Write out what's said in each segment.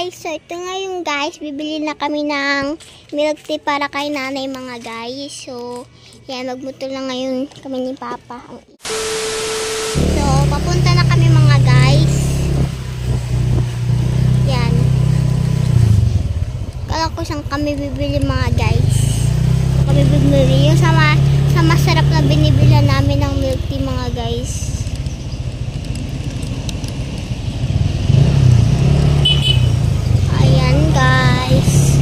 guys, so ito ngayon guys, bibili na kami ng milk tea para kay nanay mga guys. So, yan, magmotor na ngayon kami ni Papa. So, papunta na kami mga guys. Yan. Kala ko saan kami bibili mga guys. Kami bibili yung sa masarap na binibila namin ng milk tea mga guys. Guys,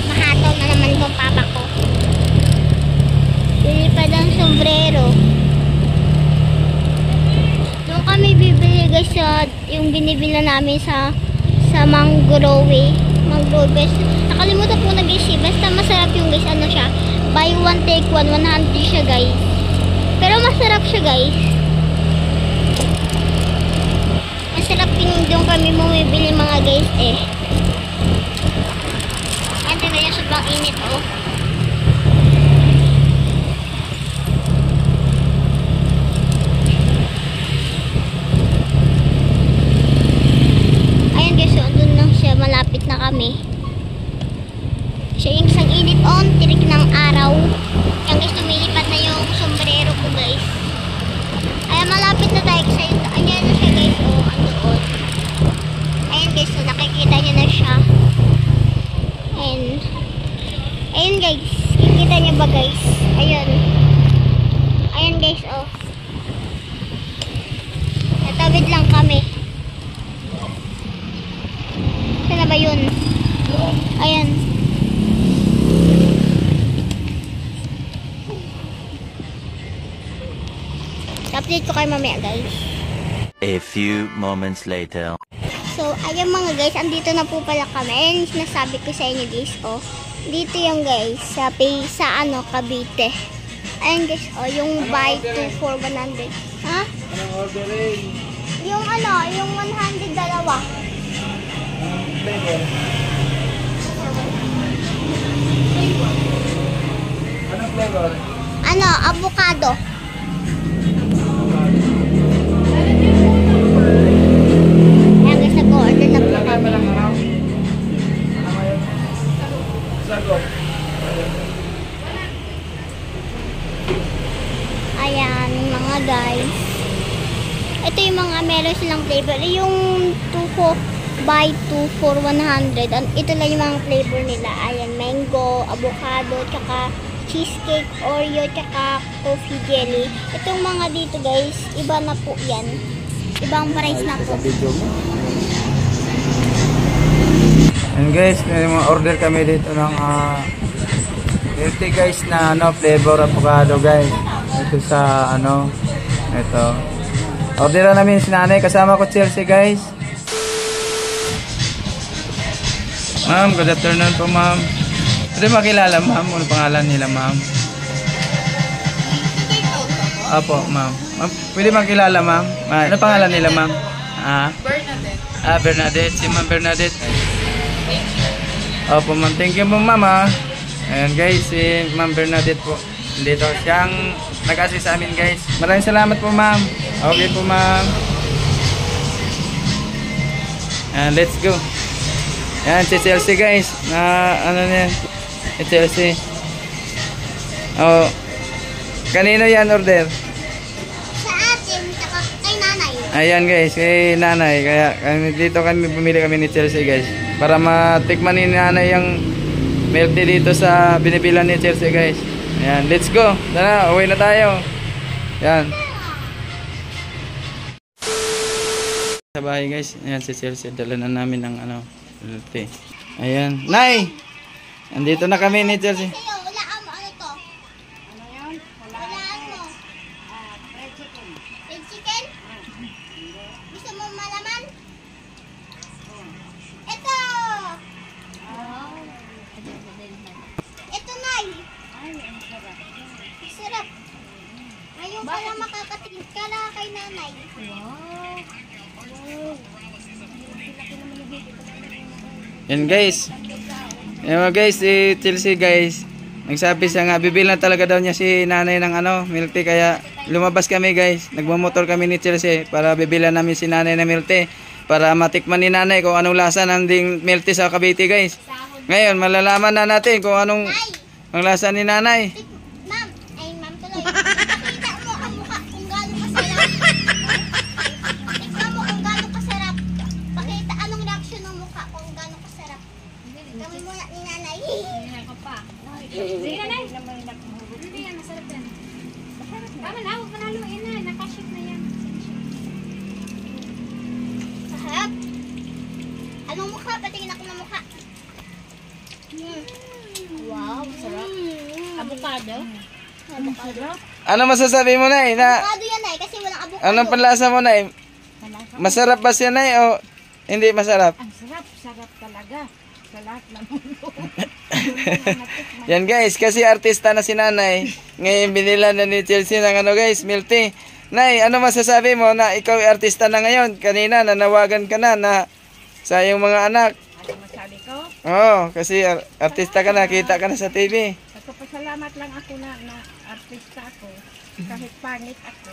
mahataw na naman itong papa ko. Bili pa ng sombrero. Doon kami bibili guys yung binibila namin sa Mangrove. Mangrove guys. Nakalimutan po na guys basta masarap yung guys. Ano siya? Buy one take one, 100 siya guys. Pero masarap siya guys. Masarap yung doon kami bumibili mga guys eh. Kaya sobrang init oh. Ayan guys, so andun lang siya, malapit na kami. Siya yung isang init on, tirik ng araw. Ayan guys, tumilipat na yung sombrero ko guys. Ayan, malapit na tayo kasi ayan na siya guys oh, andun. Ayan guys, so nakikita nyo na siya. Ayun guys, kikita niyo ba guys? Ayun. Ayun guys, oh. Natawid lang kami. Saan na ba yun? Ayun. Update ko kayo mamaya guys. A few moments later. So, ayun mga guys, andito na po pala kami. Ayun yung sinasabi ko sa inyo guys, oh. Dito yung guys, sa Cavite. Ayun guys, oh, yung buy 2 for 100. Ha? Anong ordering? Yung yung 100 dalawa. Flavor? Anong flavor? Avocado. Ayan guys, nag-order na po kami. Ayan mga guys, ito yung mga meron silang flavor, yung 2 buy 2 for 100. Ito lang yung mga flavor nila. Ayan, mango, avocado, tsaka cheesecake, oreo, tsaka coffee jelly. Itong mga dito guys, iba na po yan, ibang price na po. And guys, may mga order kami dito ng milk tea guys na flavor avocado guys. Ito sa ito. Orderan namin si nanay, kasama ko Chelsea guys. Ma'am, good afternoon po ma'am. Pwede makilala ma'am, ano pangalan nila ma'am? Apo ma'am. Pwede makilala ma'am? Ano pangalan nila ma'am? Bernadette. Bernadette, si ma'am Bernadette. Opo ma'am, thank you po ma'am ha. Ayan guys, si ma'am Bernadette po. Dito siyang nag-assist sa amin guys. Maraming salamat po ma'am. Okay po ma'am. And let's go. Ayan si Chelsea guys. Si Chelsea. Oh. Kanino yan order? Sa atin, saka kay nanay. Ayan guys, kay nanay. Kaya dito pumili kami ni Chelsea guys. Para matikman ni nanay yung milk tea dito sa binibilan ni Chelsea guys. Ayan, let's go. Tara, uwi na tayo. Ayan. Sa bahay guys. Ayan si Chelsea. Dala na namin ng milk tea. Ayan. Nay! Andito na kami ni Chelsea. Walaan mo, ano to? Ano yan? Walaan mo. Fried chicken. Fried chicken? Gusto mo malaman? Ito! Ito, Nay! Sarap. Ngayon ka lang makakatingin ka na kay nanay. Yan guys. Yan guys, si Chelsea guys. Nagsabi siya nga, bibili na talaga daw niya si nanay ng milk tea. Kaya lumabas kami guys. Nagmamotor kami ni Chelsea para bibilan namin si nanay ng milk tea. para matikman ni nanay kung anong lasa ng ding milk tea sa Cavite guys. Ngayon, malalaman na natin kung anong ang lasa ni nanay. Ma'am, ay ma'am tuloy. Pakita mo ang mukha kung gaano kasarap. Tignan mo kung gaano kasarap. Pakita anong reaction ng mukha kung gaano kasarap. Gawin mo na ni nanay. Sige na, Nay. Hindi yan, masarap yan. Tama na, huwag panaluin na. Nakashoot na yan. Sarap. Anong mukha? Patingin ako ng mukha. Wow, masarap. Avocado. Avocado. Ano masasabi mo na Avocado yan ay kasi walang avocado. Anong panlasa mo na Masarap ba siya na o hindi masarap? Ang sarap, sarap talaga. Sa lahat ng mundo. Yan guys, kasi artista na si nanay. Ngayon binila na ni Chelsea ng ano guys, milk tea. Nay, ano masasabi mo na ikaw ay artista na ngayon? Kanina nanawagan ka na sa iyong mga anak. Ano masabi ko? Oo, kasi artista ka na, kita ka na sa TV. Nagpapasalamat lang ako na artista ako. Kahit pangit ako.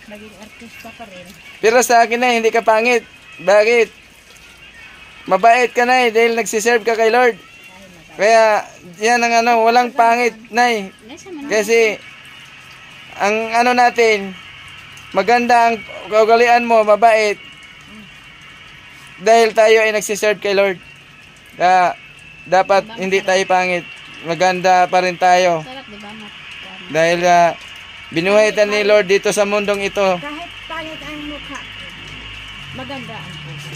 Naging artista pa rin. Pero sa akin na hindi ka pangit. Bakit? Mabait ka na dahil nagsiserve ka kay Lord. Kaya yan ang ano, walang pangit nay. Kasi ang ano natin, maganda ang kaugalian mo, mabait. Dahil tayo ay nagsiserve kay Lord. Kaya dapat hindi tayo pangit. Maganda pa rin tayo. Sarap, di ba? Dahil binuhay tayo ni Lord dito sa mundong ito. Kahit pangit ang mukha ko, maganda ang puso.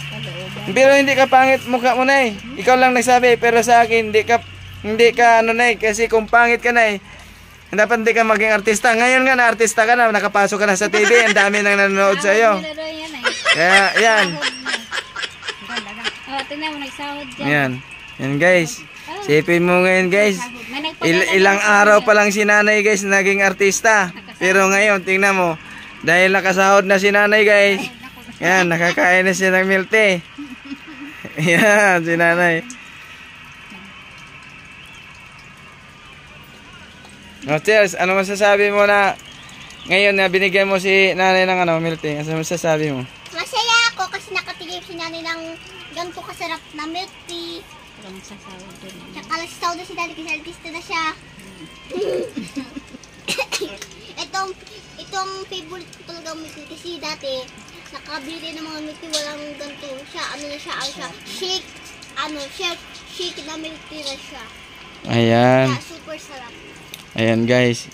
Pero hindi ka pangit mukha mo na Ikaw lang nagsabi, pero sa akin hindi ka ano na kasi kung pangit ka na dapat hindi ka maging artista. Ngayon nga na artista ka na, nakapasok ka na sa TV, ang dami nang nanonood sa iyo. Kaya yan. Oh, tingnan mo, nagsahod dyan. Yan. Yan guys. Sipin mo ngayon guys. Ilang araw pa lang si nanay guys naging artista. Pero ngayon tingnan mo, dahil nakasahod na si nanay guys. Yan, nakakain na siya ng milk tea. Yan, si nanay. No, Cheers, ano masasabi mo na ngayon na binigyan mo si nanay ng ano, milk tea? Ano masasabi mo? Masaya ako kasi nakatigil si nanay ng ganito kasarap na milk tea. Tsaka nagsasahod na si nanay kasi artista na siya. Itong favorite ko talaga milk tea kasi dati nakabili ng mga milk tea walang ganito. Siya, ano na siya, shake na milk tea na siya. Ayan. Kaya super sarap. Ayan guys.